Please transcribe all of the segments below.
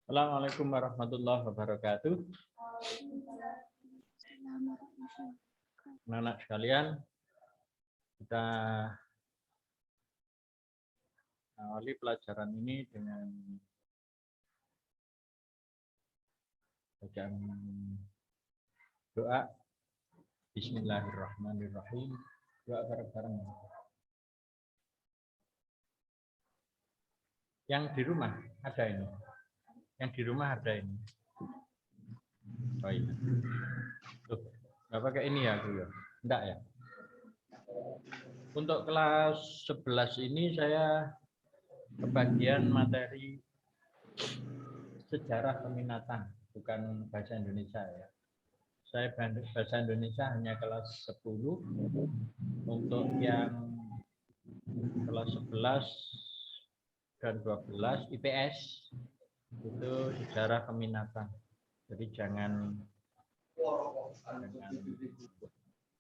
Assalamualaikum warahmatullahi wabarakatuh. Anak-anak sekalian, kita awali pelajaran ini dengan bacaan doa. Bismillahirrahmanirrahim. Doa bareng-bareng. Yang di rumah ada ini. Yang di rumah ada ini. Oh iya. Tuh, nggak pakai ini ya, aku ya? Enggak ya? Untuk kelas 11 ini saya kebagian materi sejarah peminatan, bukan bahasa Indonesia ya. Saya bahasa Indonesia hanya kelas 10. Untuk yang kelas 11 dan 12 IPS itu sejarah peminatan. Jadi jangan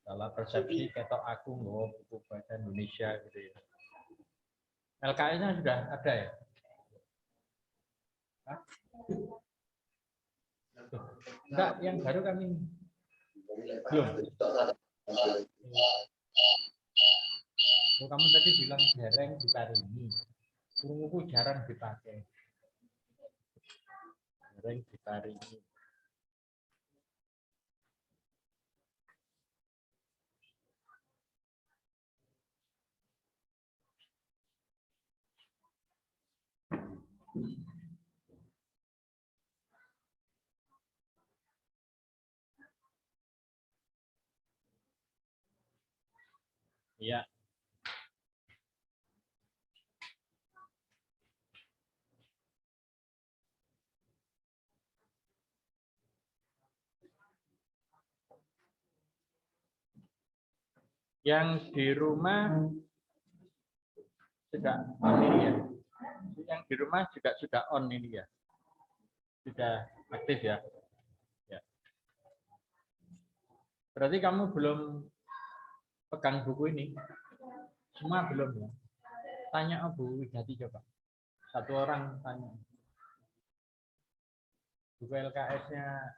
salah persepsi ketok aku nggak buku bahasa Indonesia gitu ya. LKS-nya sudah ada ya? Hah? Enggak, yang baru kami belum. Oh, kamu tadi bilang jarang ditaringi. Kurunguku jarang dipakai. Jarang ditaringi. Iya. Yang di rumah sudah on ini ya. Yang di rumah juga sudah on ini ya. Sudah aktif ya. Ya. Berarti kamu belum pegang buku ini. Semua belum ya. Tanya Bu Widati coba. Satu orang tanya. Buku LKS-nya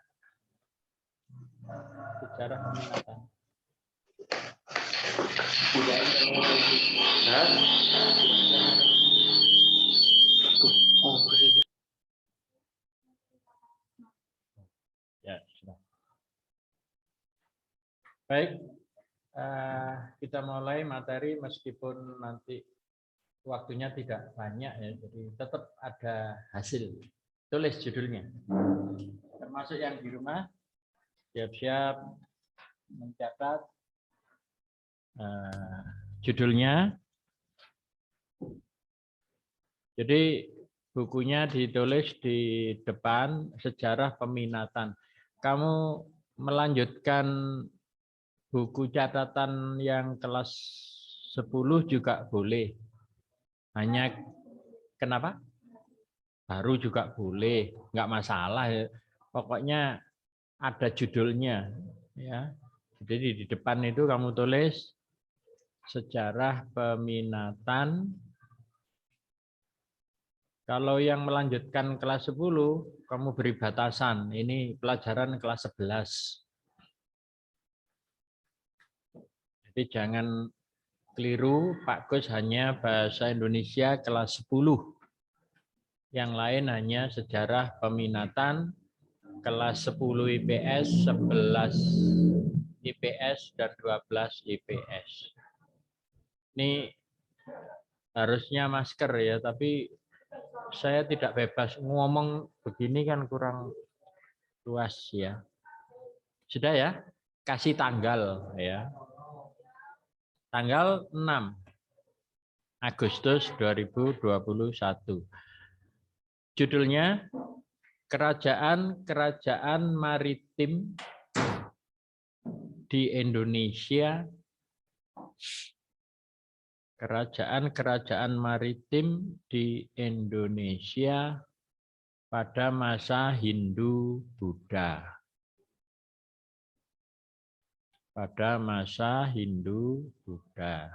sejarah peminatan. Ya, sudah. Baik, kita mulai materi meskipun nanti waktunya tidak banyak ya, jadi tetap ada hasil. Tulis judulnya. Termasuk yang di rumah, siap-siap mencatat judulnya. Jadi bukunya ditulis di depan sejarah peminatan. Kamu melanjutkan buku catatan yang kelas 10 juga boleh. Hanya kenapa? Baru juga boleh, nggak masalah. Pokoknya ada judulnya. Ya. Jadi di depan itu kamu tulis sejarah peminatan. Kalau yang melanjutkan kelas 10, kamu beri batasan. Ini pelajaran kelas 11. Jadi jangan keliru, Pak Gus hanya bahasa Indonesia kelas 10. Yang lain hanya sejarah peminatan, kelas 10 IPS, 11 IPS, dan 12 IPS. Ini harusnya masker ya, tapi saya tidak bebas ngomong begini kan kurang luas ya. Sudah ya? Kasih tanggal ya. Tanggal 6 Agustus 2021. Judulnya Kerajaan-kerajaan maritim di Indonesia. Kerajaan-kerajaan maritim di Indonesia pada masa Hindu-Buddha. Pada masa Hindu-Buddha.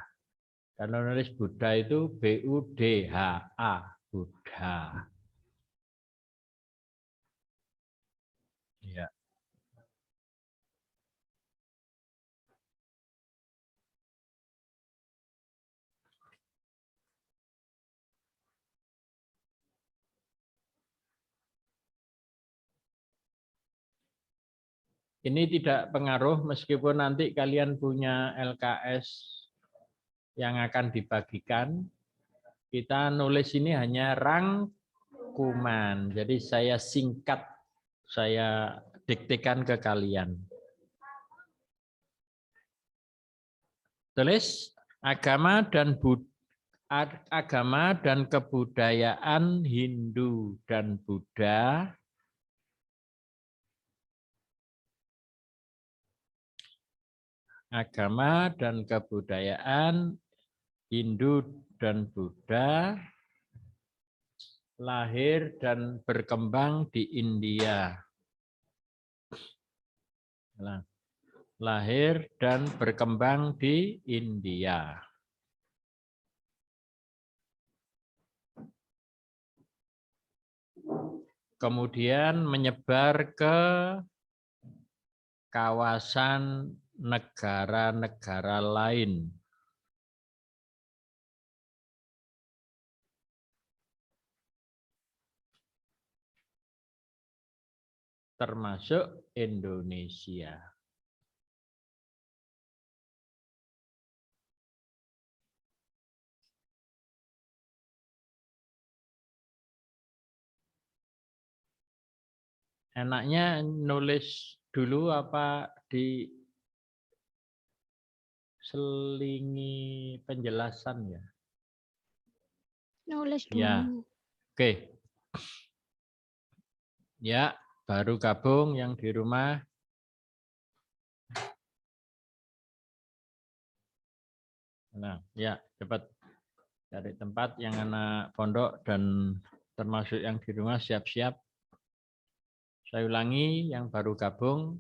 Kalau nulis Buddha itu B-U-D-H-A, Buddha. Ini tidak pengaruh meskipun nanti kalian punya LKS yang akan dibagikan. Kita nulis ini hanya rangkuman. Jadi saya singkat, saya diktekan ke kalian. Tulis agama dan kebudayaan Hindu dan Buddha agama dan kebudayaan Hindu dan Buddha lahir dan berkembang di India. Lahir dan berkembang di India. Kemudian menyebar ke kawasan negara-negara lain. Termasuk Indonesia. Enaknya nulis dulu apa diselingi penjelasan ya? Nulis dulu. Ya, oke. Ya, baru gabung yang di rumah. Nah, ya cepat cari tempat yang anak pondok dan termasuk yang di rumah siap-siap. Saya ulangi yang baru gabung,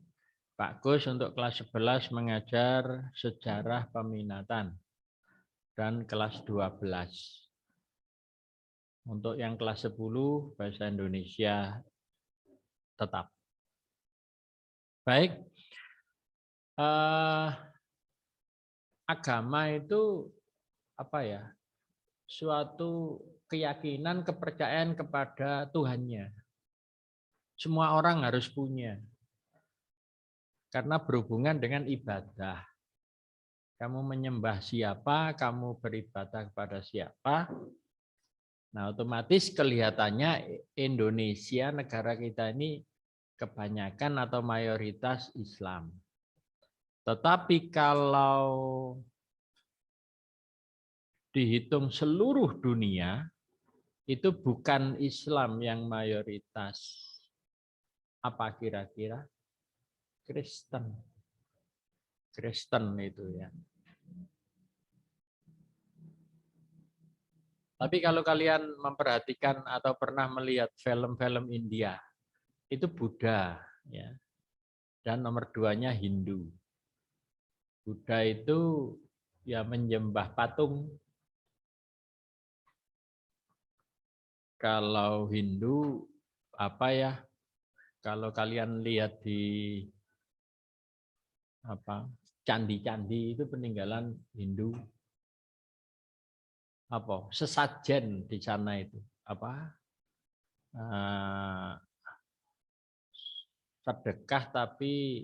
Pak Gus untuk kelas 11 mengajar sejarah peminatan dan kelas 12. Untuk yang kelas 10 bahasa Indonesia tetap. Baik. Agama itu apa ya? Suatu keyakinan, kepercayaan kepada Tuhannya. Semua orang harus punya. Karena berhubungan dengan ibadah. Kamu menyembah siapa, kamu beribadah kepada siapa. Nah, otomatis kelihatannya Indonesia, negara kita ini kebanyakan atau mayoritas Islam. Tetapi kalau dihitung seluruh dunia, itu bukan Islam yang mayoritas. Apa kira-kira? Kristen. Kristen itu ya. Tapi kalau kalian memperhatikan atau pernah melihat film-film India, itu Buddha, ya. Dan nomor 2-nya Hindu. Buddha itu ya menyembah patung. Kalau Hindu apa ya? Kalau kalian lihat di apa candi-candi itu peninggalan Hindu. Apa sesajen di sana itu apa? Sedekah tapi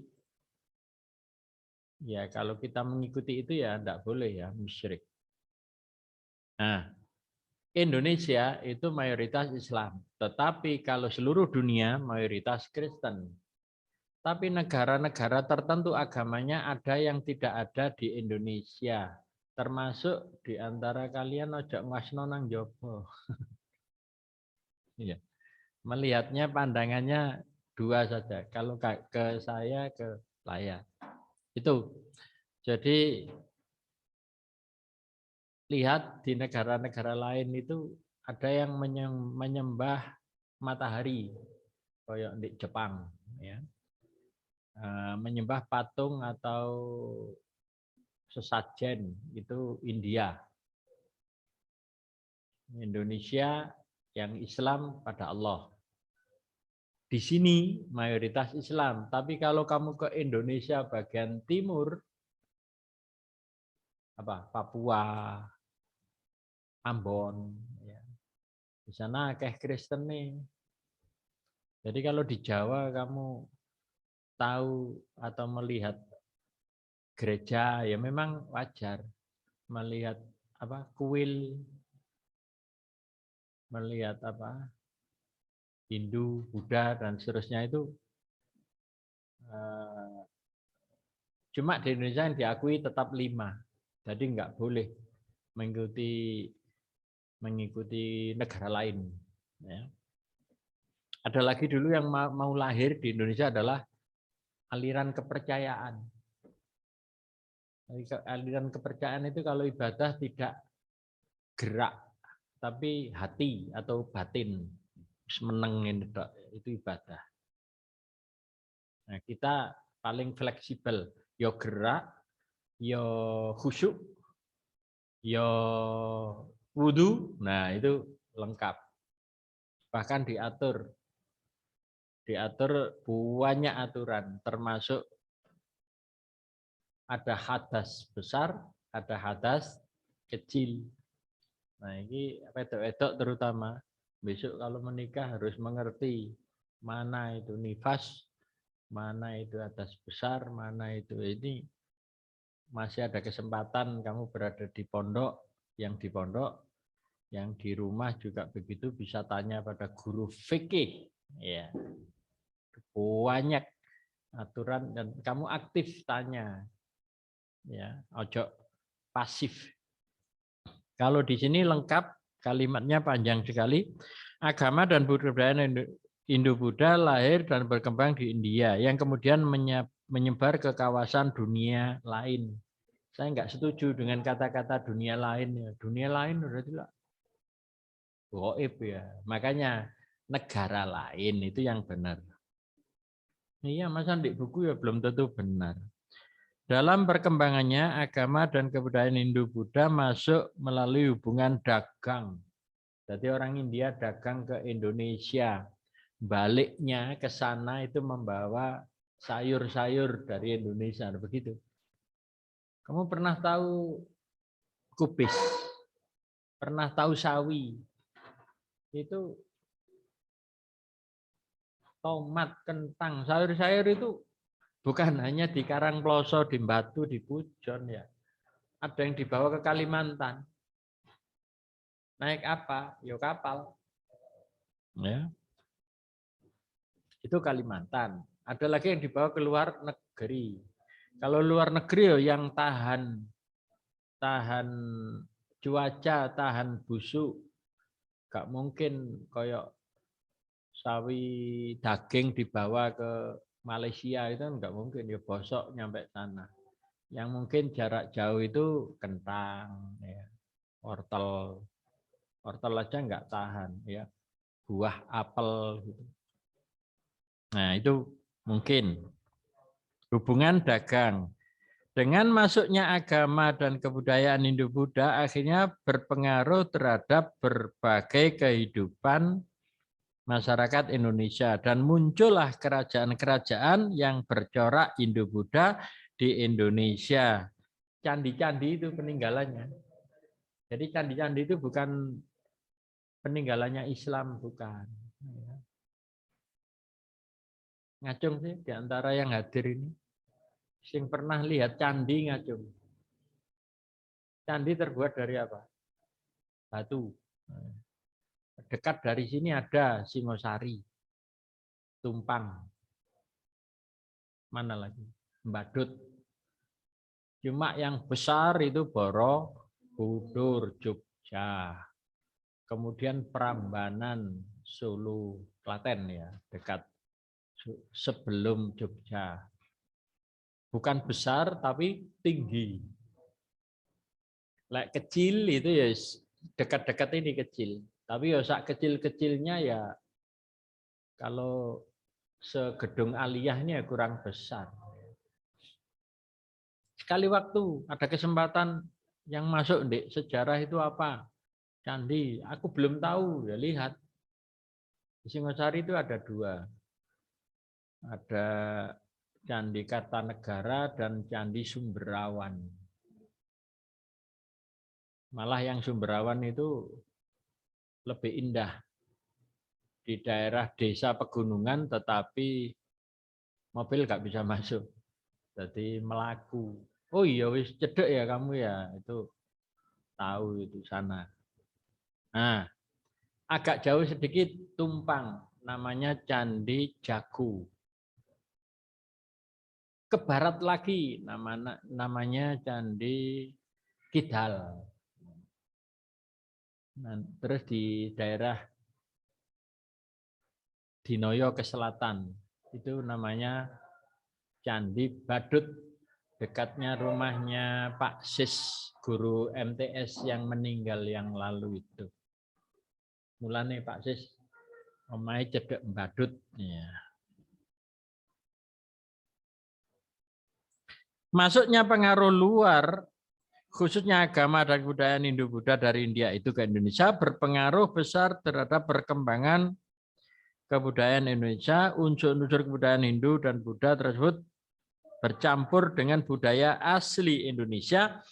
ya kalau kita mengikuti itu ya tidak boleh ya musyrik. Nah, Indonesia itu mayoritas Islam, tetapi kalau seluruh dunia mayoritas Kristen. Tapi negara-negara tertentu agamanya ada yang tidak ada di Indonesia, termasuk di antara kalian ojo ngasno nang jopo. Iya. Melihatnya pandangannya dua saja. Kalau ke saya ke layar. Itu. Jadi lihat di negara-negara lain itu ada yang menyembah matahari, kayak di Jepang, ya, menyembah patung atau sesajen itu India, Indonesia yang Islam pada Allah. Di sini mayoritas Islam, tapi kalau kamu ke Indonesia bagian timur, apa Papua, Ambon, ya. Di sana kayak Kristen nih. Jadi kalau di Jawa kamu tahu atau melihat gereja, ya memang wajar. Melihat kuil, melihat Hindu, Buddha dan seterusnya itu cuma di Indonesia yang diakui tetap 5. Jadi nggak boleh mengikuti negara lain. Ya. Ada lagi dulu yang mau lahir di Indonesia adalah aliran kepercayaan. Aliran kepercayaan itu kalau ibadah tidak gerak, tapi hati atau batin. Meneng itu ibadah. Nah, kita paling fleksibel. Yo gerak, yo khusyuk, yo wudu. Nah, itu lengkap. Bahkan diatur banyak aturan, termasuk ada hadas besar, ada hadas kecil. Nah, ini wedok-wedok terutama besok kalau menikah harus mengerti mana itu nifas, mana itu hadas besar, mana itu ini. Masih ada kesempatan kamu berada di pondok, yang di rumah juga begitu, bisa tanya pada guru fikih. Ya. Banyak aturan dan kamu aktif tanya. Ya, ojo pasif. Kalau di sini lengkap, kalimatnya panjang sekali. Agama dan budaya Indo-Buddha lahir dan berkembang di India, yang kemudian menyebar ke kawasan dunia lain. Saya nggak setuju dengan kata-kata dunia lain. Ya. Dunia lain berarti goib ya. Makanya negara lain itu yang benar. Iya, masa di buku ya belum tentu benar. Dalam perkembangannya, agama dan kebudayaan Hindu-Buddha masuk melalui hubungan dagang. Jadi orang India dagang ke Indonesia. Baliknya ke sana itu membawa sayur-sayur dari Indonesia. Begitu. Kamu pernah tahu kubis? Pernah tahu sawi? Itu tomat, kentang, sayur-sayur itu bukan hanya di Karangploso, di Batu, di Pujon ya. Ada yang dibawa ke Kalimantan. Naik apa? Yo kapal. Ya. Itu Kalimantan. Ada lagi yang dibawa ke luar negeri. Kalau luar negeri yang tahan cuaca, tahan busuk, gak mungkin koyok sawi daging dibawa ke Malaysia itu nggak mungkin, ya bosok nyampe sana. Yang mungkin jarak jauh itu kentang, ya, wortel aja nggak tahan, ya, buah apel. Gitu. Nah itu mungkin hubungan dagang. Dengan masuknya agama dan kebudayaan Hindu-Buddha akhirnya berpengaruh terhadap berbagai kehidupan masyarakat Indonesia dan muncullah kerajaan-kerajaan yang bercorak Hindu-Buddha di Indonesia. Candi-candi itu peninggalannya. Jadi candi-candi itu bukan peninggalannya Islam, bukan. Ngacung sih di antara yang hadir ini. Sing pernah lihat candi ngacung. Candi terbuat dari apa? Batu. Dekat dari sini ada Singosari, Tumpang, mana lagi? Badut. Cuma yang besar itu Borobudur, Jogja. Kemudian Prambanan, Solo, Klaten ya, dekat sebelum Jogja. Bukan besar tapi tinggi. Lek kecil itu ya dekat-dekat ini kecil. Tapi ya sak kecil-kecilnya ya kalau segedung Aliyah ini ya kurang besar. Sekali waktu ada kesempatan yang masuk di sejarah itu apa? Candi. Aku belum tahu, ya lihat. Di Singosari itu ada 2. Ada Candi Kartanegara dan Candi Sumberawan. Malah yang Sumberawan itu lebih indah. Di daerah desa pegunungan tetapi mobil nggak bisa masuk. Jadi melaku. Oh iya wis cedek ya kamu ya, itu tahu itu sana. Nah, agak jauh sedikit tumpang, namanya Candi Jago. Ke barat lagi namanya Candi Kidal. Nah, terus di daerah Dinoyo ke selatan itu namanya Candi Badut, dekatnya rumahnya Pak Sis, guru MTS yang meninggal yang lalu itu. Mulane Pak Sis omahe cedek Badut ya. Masuknya pengaruh luar, khususnya agama dan kebudayaan Hindu-Buddha dari India itu ke Indonesia berpengaruh besar terhadap perkembangan kebudayaan Indonesia. Unsur-unsur kebudayaan Hindu dan Buddha tersebut bercampur dengan budaya asli Indonesia,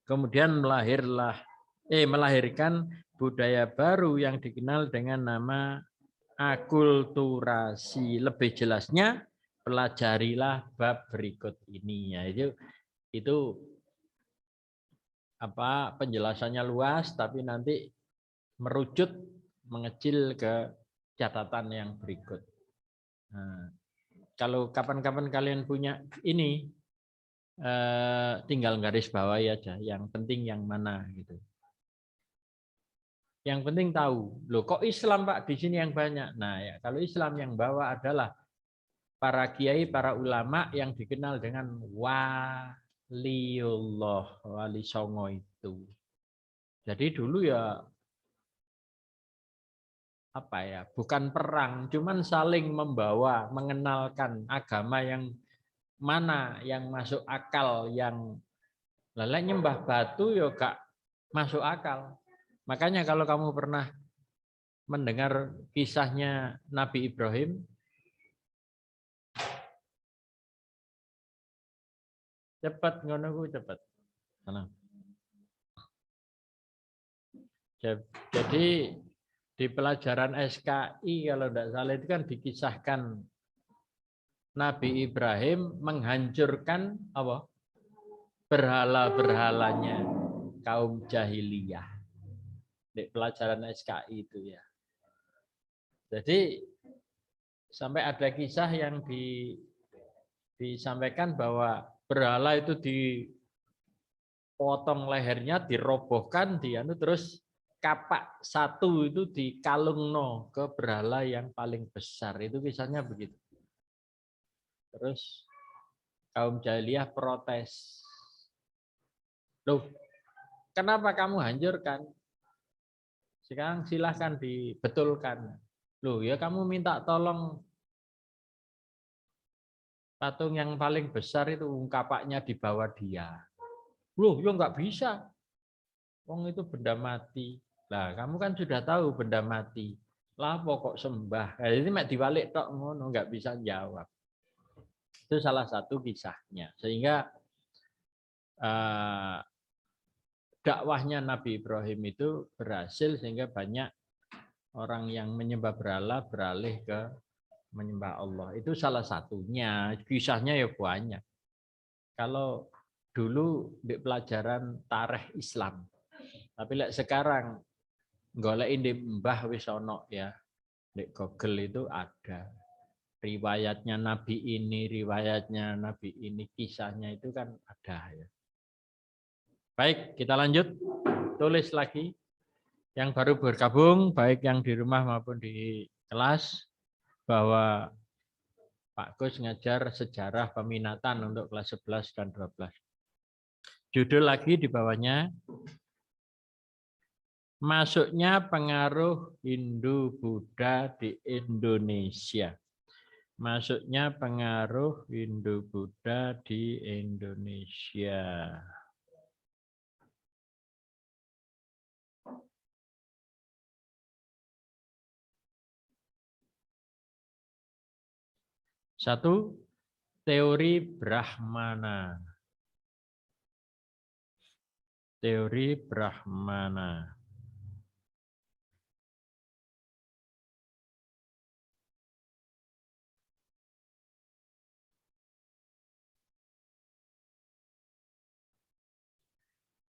kemudian melahirkan budaya baru yang dikenal dengan nama akulturasi. Lebih jelasnya, pelajarilah bab berikut ini. Ya, itu penjelasannya luas, tapi nanti merucut mengecil ke catatan yang berikut. Nah, kalau kapan-kapan kalian punya ini, tinggal garis bawahi aja. Yang penting yang mana gitu. Yang penting tahu, loh kok Islam Pak di sini yang banyak. Nah ya, kalau Islam yang bawa adalah para kiai, para ulama yang dikenal dengan waliullah, wali songo itu. Jadi dulu ya bukan perang, cuman saling membawa, mengenalkan agama yang mana yang masuk akal, yang lain nyembah batu ya gak masuk akal. Makanya kalau kamu pernah mendengar kisahnya Nabi Ibrahim, cepat ngono ku cepat. Jadi di pelajaran SKI kalau tidak salah itu kan dikisahkan Nabi Ibrahim menghancurkan berhala-berhalanya kaum jahiliyah. Di pelajaran SKI itu ya. Jadi sampai ada kisah yang disampaikan bahwa berhala itu dipotong lehernya, dirobohkan, terus kapak satu itu dikalungno ke berhala yang paling besar. Itu kisahnya begitu. Terus kaum jahiliyah protes. Loh, kenapa kamu hancurkan? Sekarang silahkan dibetulkan. Loh ya kamu minta tolong patung yang paling besar itu kapaknya di bawah dia. Loh ya nggak bisa. Wong itu benda mati. Lah kamu kan sudah tahu benda mati. Lah pokok sembah. Nah, ini mek diwalik tok ngono nggak bisa jawab. Itu salah satu kisahnya. Sehingga dakwahnya Nabi Ibrahim itu berhasil sehingga banyak orang yang menyembah berhala beralih ke menyembah Allah. Itu salah satunya. Kisahnya ya banyak. Kalau dulu di pelajaran tarikh Islam. Tapi sekarang golekin di mbah wis ono ya. Di Google itu ada riwayatnya Nabi ini, riwayatnya Nabi ini, kisahnya itu kan ada ya. Baik, kita lanjut. Tulis lagi. Yang baru bergabung, baik yang di rumah maupun di kelas, bahwa Pak Gus ngajar sejarah peminatan untuk kelas 11 dan 12. Judul lagi di bawahnya, masuknya pengaruh Hindu-Buddha di Indonesia. Masuknya pengaruh Hindu-Buddha di Indonesia. Satu, teori Brahmana. Teori Brahmana.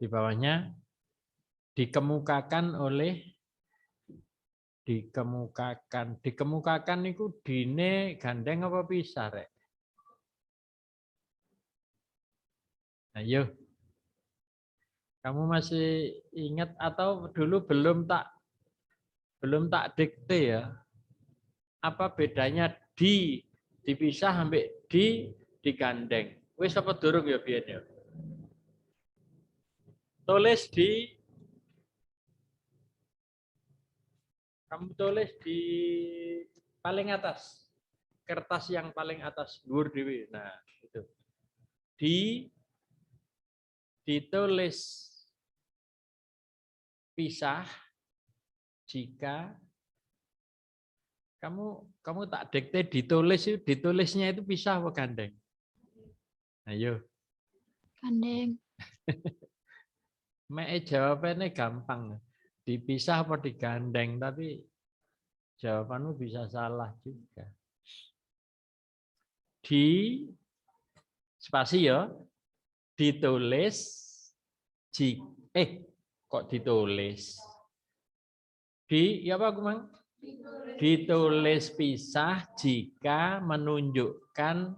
Di bawahnya dikemukakan oleh dikemukakan itu dine gandeng apa pisah rek? Ayo, kamu masih ingat atau dulu belum tak dikte ya? Apa bedanya dipisah sampai digandeng? Wis apa durung ya biyen ya? Tulis kamu tulis di paling atas. Kertas yang paling atas dhuwur dhewe. Nah, itu. Ditulis pisah jika kamu tak dikte ditulisnya itu pisah apa gandeng? Ayo. Gandeng. Jawabannya gampang. Dipisah apa digandeng, tapi jawabanmu bisa salah juga. Di spasi ya, ditulis kok ditulis? Ya apa aku mang? Ditulis pisah jika menunjukkan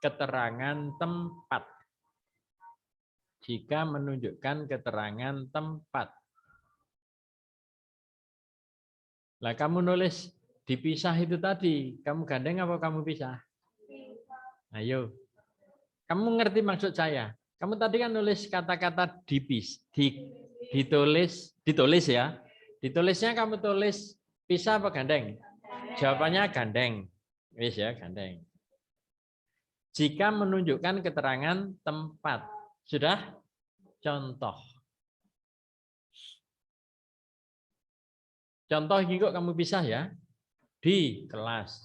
keterangan tempat. Jika menunjukkan keterangan tempat. Lah kamu nulis dipisah itu tadi, kamu gandeng apa kamu pisah? Ayo. Kamu ngerti maksud saya? Kamu tadi kan nulis kata-kata ditulis ya. Ditulisnya kamu tulis pisah apa gandeng? Jawabannya gandeng. Wis ya, gandeng. Jika menunjukkan keterangan tempat. Sudah? Contoh. Contoh ini kok kamu pisah ya. Di kelas.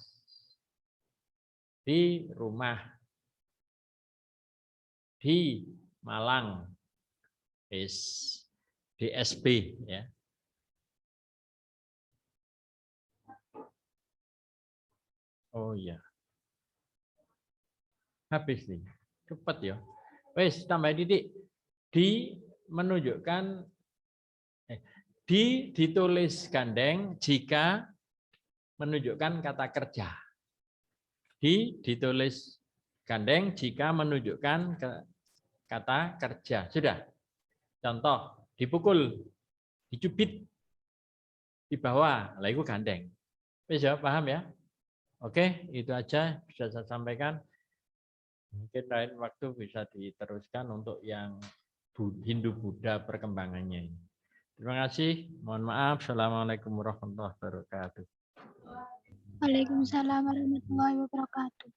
Di rumah. Di Malang. Di SB ya. Oh iya. Habis nih. Cepat ya. Wes tambah titik. Di menunjukkan ditulis gandeng jika menunjukkan kata kerja. Ditulis gandeng jika menunjukkan kata kerja. Sudah. Contoh, dipukul, dicubit, di bawah. Lah itu gandeng. Bisa paham ya? Oke, itu aja bisa saya sampaikan. Mungkin lain waktu bisa diteruskan untuk yang Hindu-Buddha perkembangannya ini. Terima kasih. Mohon maaf. Assalamualaikum warahmatullahi wabarakatuh. Waalaikumsalam warahmatullahi wabarakatuh.